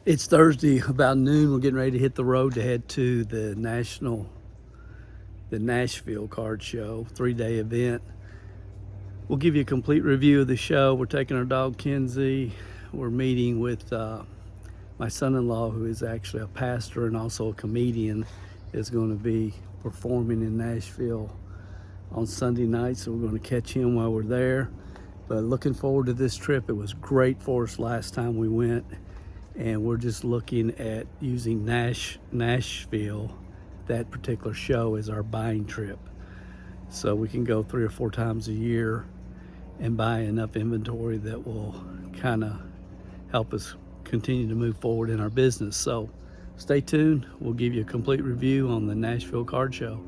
It's Thursday about noon. We're getting ready to hit the road to head to the Nashville Card Show, 3-day event. We'll give you a complete review of the show. We're taking our dog Kenzie. We're meeting with my son-in-law, who is actually a pastor and also a comedian, is going to be performing in Nashville on Sunday night, so we're going to catch him while we're there. But looking forward to this trip. It was great for us last time we went, and we're just looking at using Nashville, that particular show, as our buying trip, so we can go 3 or 4 times a year and buy enough inventory that will kind of help us continue to move forward in our business. So stay tuned. We'll give you a complete review on the Nashville Card Show.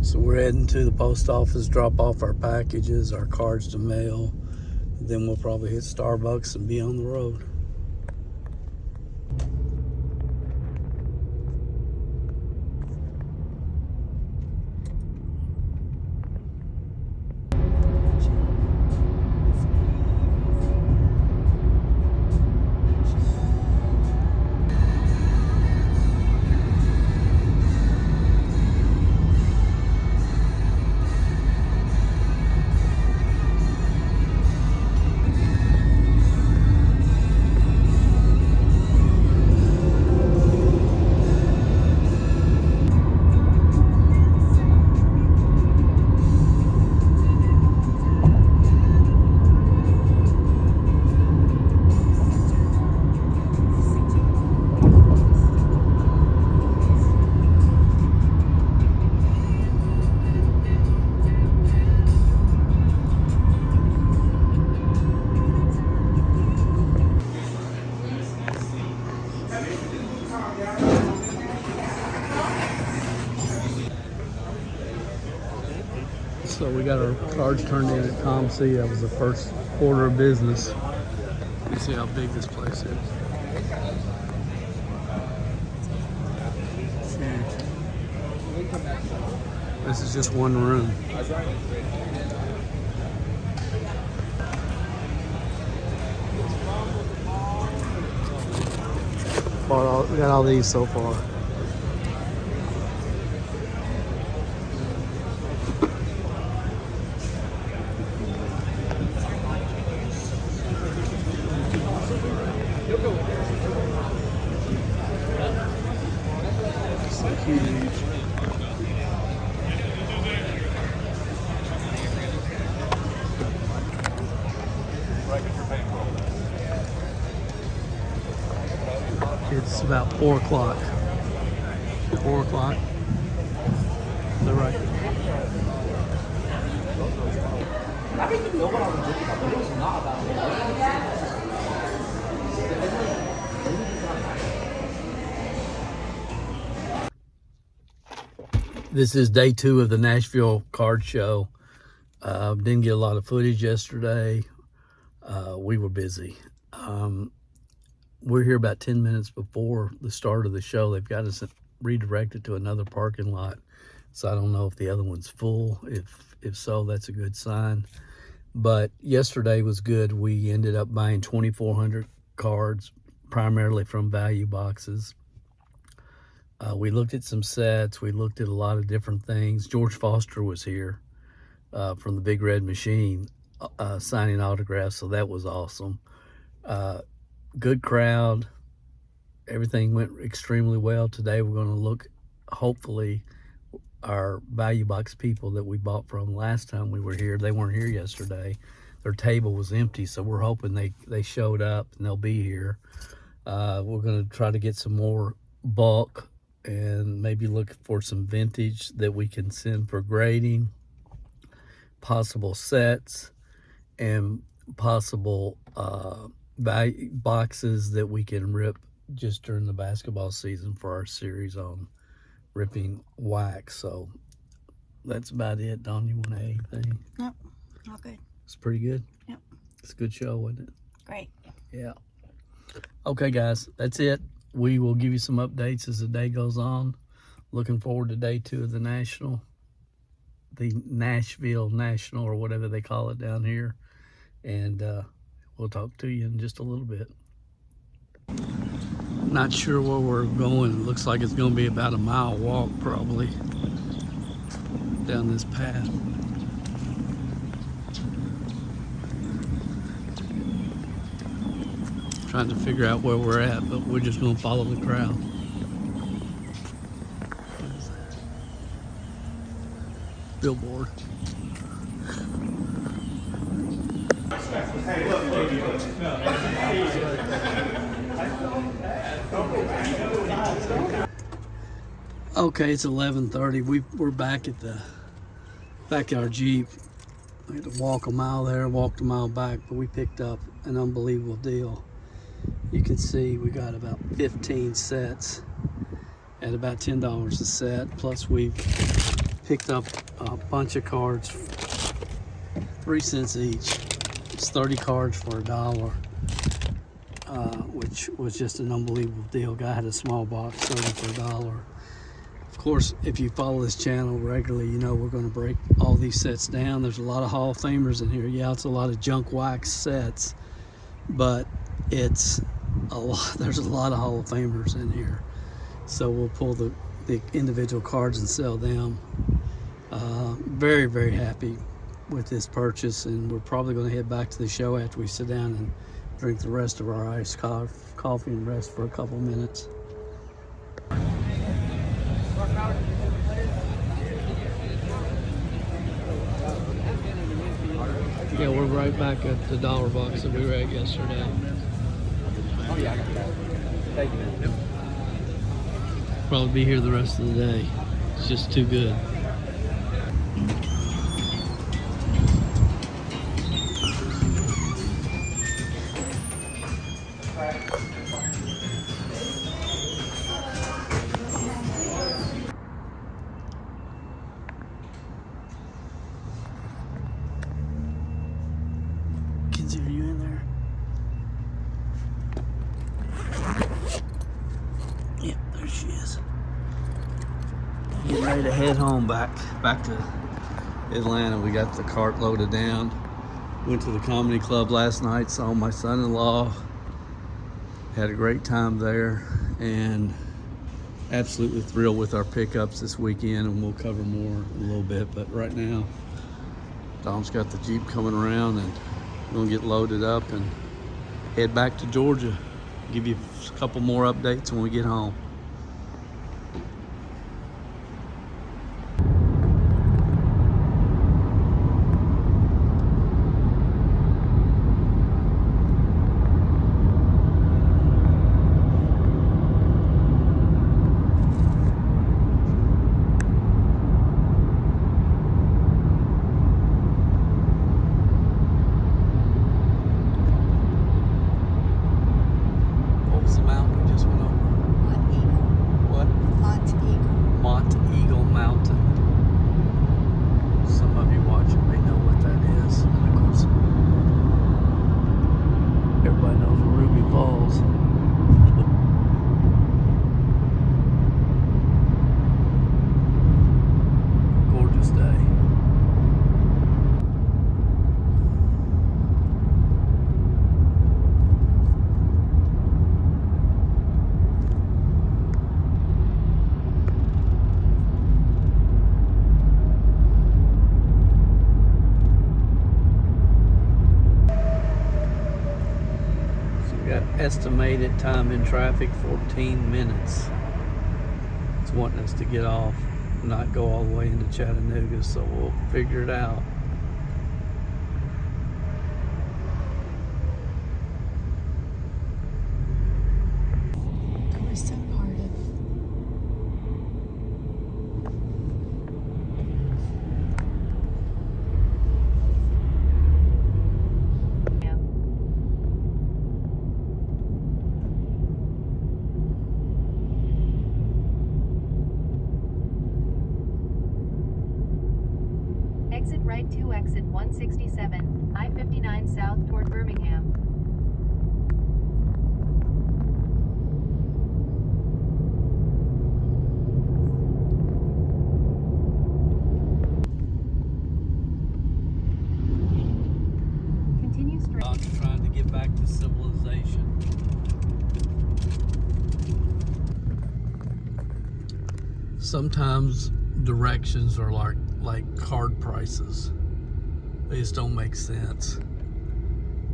So we're heading to the post office, drop off our packages, our cards to mail. Then we'll probably hit Starbucks and be on the road. So we got our cards turned in at ComC. That was the first order of business. You see how big this place is. It's huge. This is just one room. We got all these so far. Huge. It's about 4 o'clock. 4 o'clock. Is that right? I didn't know what I was doing about, but it was not about it. This is day 2 of the Nashville Card Show. Didn't get a lot of footage yesterday. We were busy. We're here about 10 minutes before the start of the show. They've got us redirected to another parking lot, so I don't know if the other one's full. If so, that's a good sign. But yesterday was good. We ended up buying 2,400 cards, primarily from value boxes. We looked at some sets. We looked at a lot of different things. George Foster was here from the Big Red Machine signing autographs, so that was awesome. Good crowd. Everything went extremely well. Today we're going to look, hopefully, our value box people that we bought from last time we were here. They weren't here yesterday. Their table was empty, so we're hoping they showed up and they'll be here. We're going to try to get some more bulk and maybe look for some vintage that we can send for grading, possible sets, and possible value boxes that we can rip just during the basketball season for our series on ripping wax. So that's about it. Dawn, you want to add anything? Nope, all good. It's pretty good. Yep. It's a good show, wasn't it? Great. Yeah. Okay, guys, that's it. We will give you some updates as the day goes on. Looking forward to day 2 of the National. the Nashville National or whatever they call it down here. And we'll talk to you in just a little bit. Not sure where we're going. It looks like it's going to be about a mile walk probably down this path. Trying to figure out where we're at, but we're just going to follow the crowd. Billboard. Okay, it's 11:30. We're back at our Jeep. We had to walk a mile there, walked a mile back, but we picked up an unbelievable deal. You can see we got about 15 sets at about $10 a set. Plus we picked up a bunch of cards, 3 cents each. It's 30 cards for $1, which was just an unbelievable deal. Guy had a small box, sold it for $1. Of course, if you follow this channel regularly, you know we're going to break all these sets down. There's a lot of Hall of Famers in here. Yeah, it's a lot of junk wax sets, but it's a lot. There's a lot of Hall of Famers in here. So we'll pull the individual cards and sell them. Very, very happy with this purchase, and we're probably going to head back to the show after we sit down and drink the rest of our iced coffee and rest for a couple minutes. Yeah, we're right back at the dollar box that we were at yesterday. Oh yeah, I got that. Thank you, man. Probably be here the rest of the day. It's just too good. Kinsey, are you in there? Yep, there she is. Getting ready to head home back to Atlanta. We got the cart loaded down. Went to the comedy club last night, saw my son-in-law. Had a great time there, and absolutely thrilled with our pickups this weekend, and we'll cover more in a little bit. But right now, Dom's got the Jeep coming around, and we're gonna get loaded up and head back to Georgia. Give you a couple more updates when we get home. What was the mountain we just went over? What? Mont Eagle Mountain. Some of you watching may know what that is. And of course, everybody knows Ruby Falls. Gorgeous day. Estimated time in traffic 14 minutes. It's wanting us to get off, not go all the way into Chattanooga, so we'll figure it out. We're so part of Exit right to exit 167, I-59 south toward Birmingham. Sometimes directions are like card prices. They just don't make sense.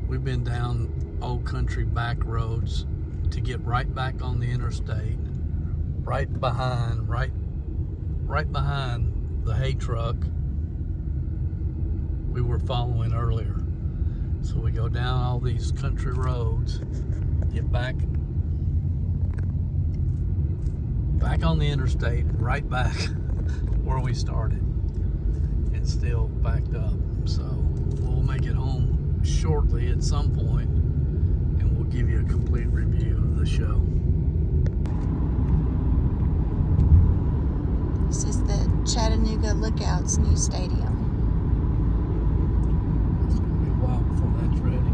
We've been down old country back roads to get right back on the interstate, right behind the hay truck we were following earlier. So we go down all these country roads, get back on the interstate, right back where we started, and still backed up. So we'll make it home shortly at some point, and we'll give you a complete review of the show. This is the Chattanooga Lookouts new stadium. It's gonna be a while before that's ready.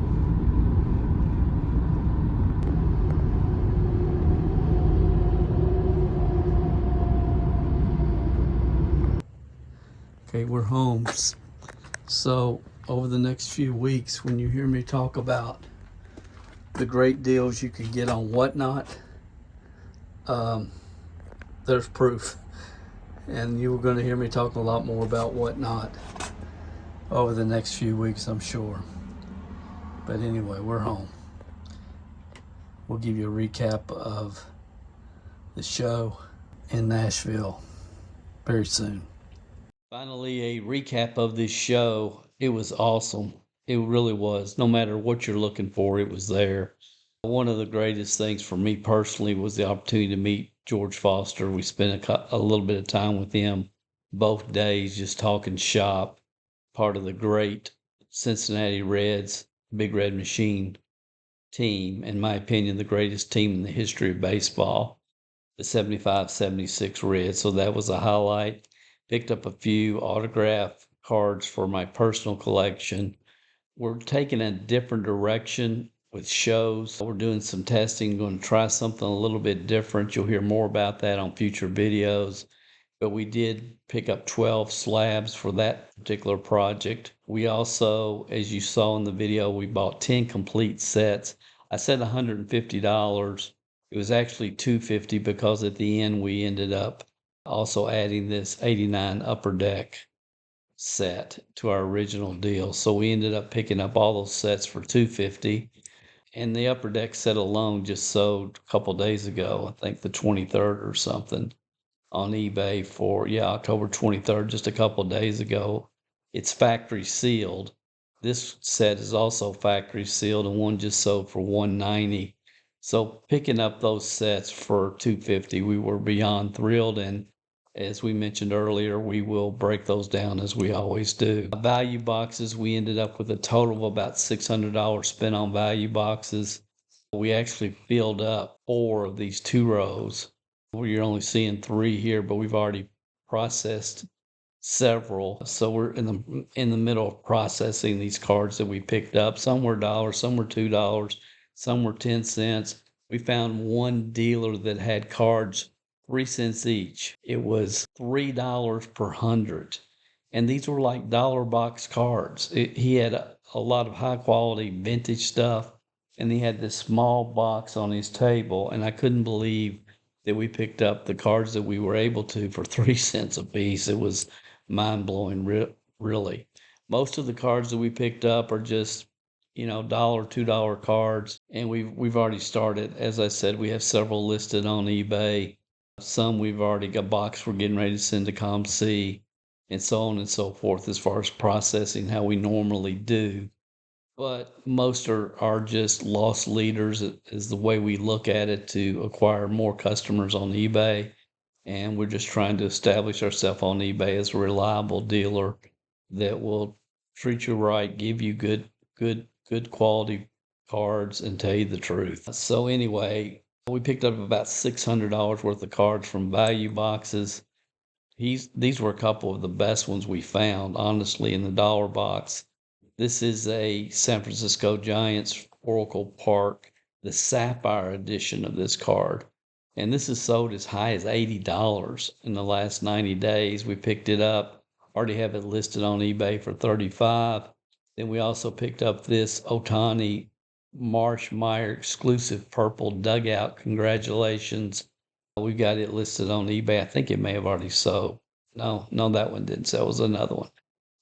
Okay, we're home. So over the next few weeks, when you hear me talk about the great deals you can get on Whatnot, there's proof. And you're going to hear me talk a lot more about Whatnot over the next few weeks, I'm sure. But anyway, we're home. We'll give you a recap of the show in Nashville very soon. Finally, a recap of this show. It was awesome. It really was. No matter what you're looking for, it was there. One of the greatest things for me personally was the opportunity to meet George Foster. We spent a little bit of time with him both days just talking shop, part of the great Cincinnati Reds, Big Red Machine team, in my opinion, the greatest team in the history of baseball, the 75-76 Reds. So that was a highlight. Picked up a few autograph cards for my personal collection. We're taking a different direction with shows. We're doing some testing, going to try something a little bit different. You'll hear more about that on future videos. But we did pick up 12 slabs for that particular project. We also, as you saw in the video, we bought 10 complete sets. I said $150. It was actually $250 because at the end we ended up also adding this 89 Upper Deck set to our original deal. So we ended up picking up all those sets for $250. And the Upper Deck set alone just sold a couple days ago, I think the 23rd or something, on eBay for, October 23rd, just a couple days ago. It's factory sealed. This set is also factory sealed, and one just sold for $190. So picking up those sets for $250, we were beyond thrilled, and as we mentioned earlier, we will break those down as we always do. Value boxes, we ended up with a total of about $600 spent on value boxes. We actually filled up 4 of these 2 rows. You're only seeing 3 here, but we've already processed several. So we're in the middle of processing these cards that we picked up. Some were $1, some were $2, some were 10 cents. We found one dealer that had cards 3 cents each. It was $3 per 100. And these were like dollar box cards. He had a lot of high quality vintage stuff, and he had this small box on his table, and I couldn't believe that we picked up the cards that we were able to for 3 cents a piece. It was mind-blowing, really. Most of the cards that we picked up are just, $1, $2 cards, and we've already started. As I said, we have several listed on eBay. Some we've already got box we're getting ready to send to ComC, and so on and so forth, as far as processing how we normally do. But most are just loss leaders, is the way we look at it, to acquire more customers on eBay. And we're just trying to establish ourselves on eBay as a reliable dealer that will treat you right, give you good quality cards, and tell you the truth. So anyway, we picked up about $600 worth of cards from value boxes. These were a couple of the best ones we found, honestly, in the dollar box. This is a San Francisco Giants Oracle Park, the Sapphire edition of this card. And this is sold as high as $80 in the last 90 days. We picked it up, already have it listed on eBay for $35. Then we also picked up this Otani Marsh Meyer exclusive purple dugout. Congratulations We got it listed on eBay. I think it may have already sold. No, that one didn't sell. It was another one.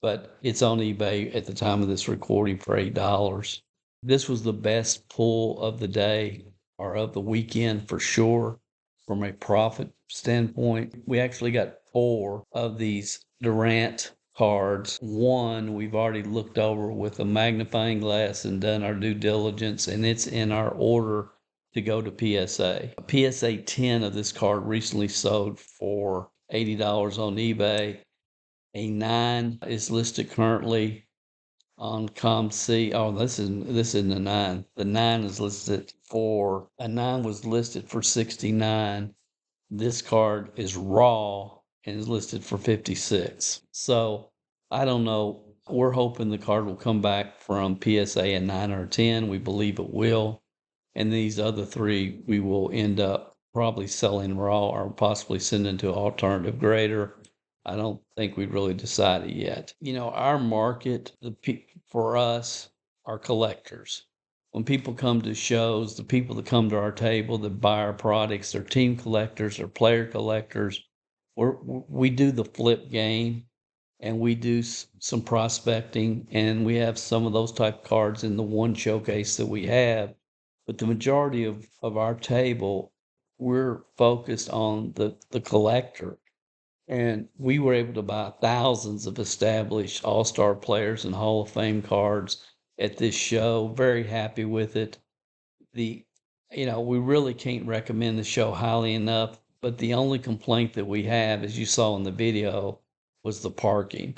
But it's on eBay at the time of this recording for $8. This was the best pull of the day or of the weekend for sure from a profit standpoint. We actually got 4 of these Durant cards. One we've already looked over with a magnifying glass and done our due diligence, and it's in our order to go to PSA. A PSA 10 of this card recently sold for $80 on eBay. A 9 is listed currently on ComC. Oh, this isn't a 9. The 9 is listed for a 9 was listed for 69. This card is raw and is listed for 56. So I don't know. We're hoping the card will come back from PSA a 9 or a 10. We believe it will. And these other 3 we will end up probably selling raw or possibly sending to an alternative grader. I don't think we've really decided yet. Our market, for us, are collectors. When people come to shows, the people that come to our table that buy our products, they're team collectors or player collectors. We do the flip game, and we do some prospecting, and we have some of those type cards in the one showcase that we have. But the majority of our table, we're focused on the collector. And we were able to buy thousands of established all-star players and Hall of Fame cards at this show. Very happy with it. We really can't recommend the show highly enough, but the only complaint that we have, as you saw in the video, was the parking.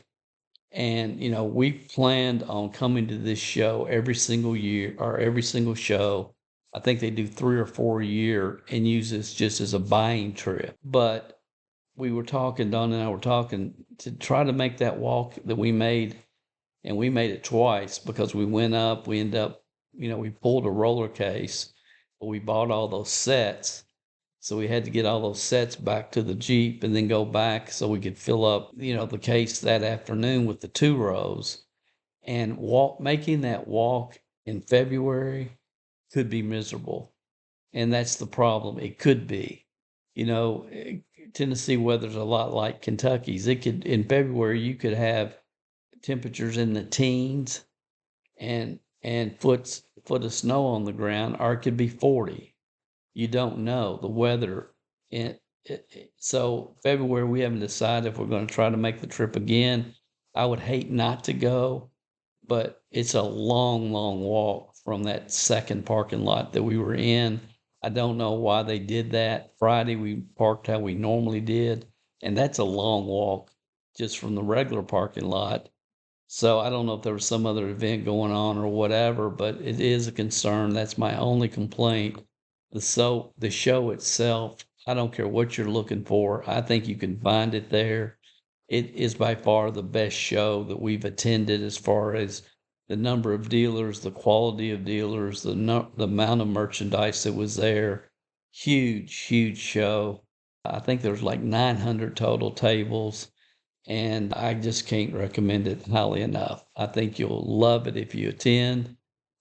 And, we planned on coming to this show every single year or every single show. I think they do 3 or 4 a year and use this just as a buying trip. But we were talking, Don and I were talking, to try to make that walk that we made, and we made it twice because we went up, we ended up, we pulled a roller case, but we bought all those sets. So we had to get all those sets back to the Jeep and then go back so we could fill up, the case that afternoon with the 2 rows. And making that walk in February could be miserable. And that's the problem. It could be. Tennessee weather's a lot like Kentucky's. In February, you could have temperatures in the teens and foot of snow on the ground, or it could be 40. You don't know the weather. So February, we haven't decided if we're going to try to make the trip again. I would hate not to go, but it's a long, long walk from that second parking lot that we were in. I don't know why they did that. Friday, we parked how we normally did, and that's a long walk just from the regular parking lot. So I don't know if there was some other event going on or whatever, but it is a concern. That's my only complaint. The show itself, I don't care what you're looking for. I think you can find it there. It is by far the best show that we've attended as far as the number of dealers, the quality of dealers, the amount of merchandise that was there. Huge show. I think there's like 900 total tables, and I just can't recommend it highly enough. I think you'll love it if you attend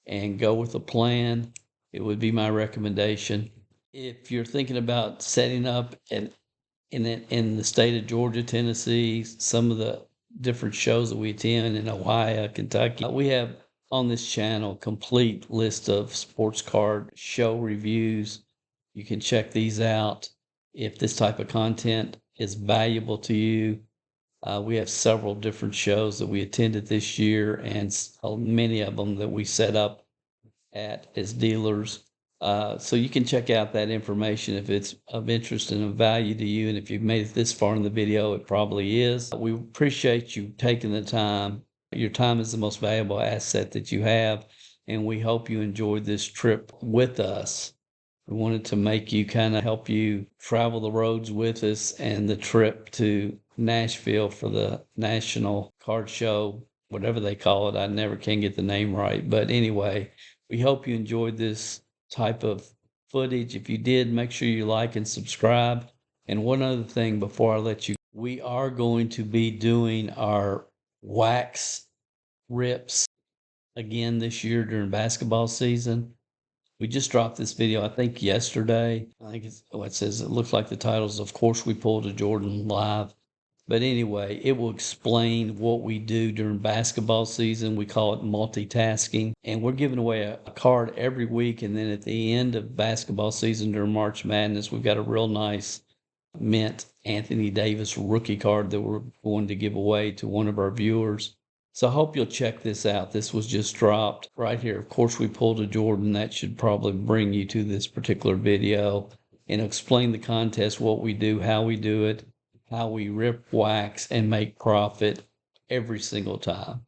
and go with a plan. It would be my recommendation. If you're thinking about setting up in the state of Georgia, Tennessee, some of the different shows that we attend in Ohio, Kentucky. We have on this channel complete list of sports card show reviews. You can check these out if this type of content is valuable to you. We have several different shows that we attended this year, and many of them that we set up as dealers. So you can check out that information if it's of interest and of value to you. And if you've made it this far in the video, it probably is. We appreciate you taking the time. Your time is the most valuable asset that you have. And we hope you enjoyed this trip with us. We wanted to make you help you travel the roads with us, and the trip to Nashville for the National Card Show, whatever they call it. I never can get the name right. But anyway, we hope you enjoyed this type of footage. If you did, make sure you like and subscribe. And one other thing before I let you, we are going to be doing our wax rips again this year during basketball season. We just dropped this video, I think yesterday. I think it says, it looks like the titles, Of Course We Pulled a Jordan Live. But anyway, it will explain what we do during basketball season. We call it multitasking. And we're giving away a card every week. And then at the end of basketball season during March Madness, we've got a real nice mint Anthony Davis rookie card that we're going to give away to one of our viewers. So I hope you'll check this out. This was just dropped right here. Of course, we pulled a Jordan. That should probably bring you to this particular video and explain the contest, what we do, how we do it, how we rip, wax, and make profit every single time.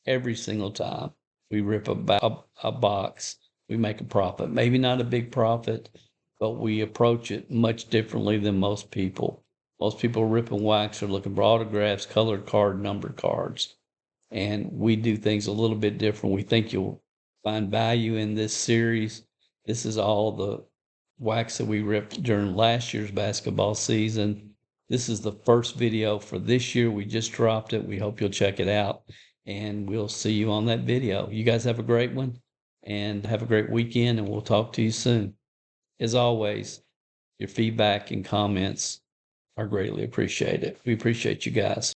Every single time we rip a box, we make a profit. Maybe not a big profit, but we approach it much differently than most people. Most people rip and wax are looking for autographs, colored card, numbered cards. And we do things a little bit different. We think you'll find value in this series. This is all the wax that we ripped during last year's basketball season. This is the first video for this year. We just dropped it. We hope you'll check it out, and we'll see you on that video. You guys have a great one, and have a great weekend, and we'll talk to you soon. As always, your feedback and comments are greatly appreciated. We appreciate you guys.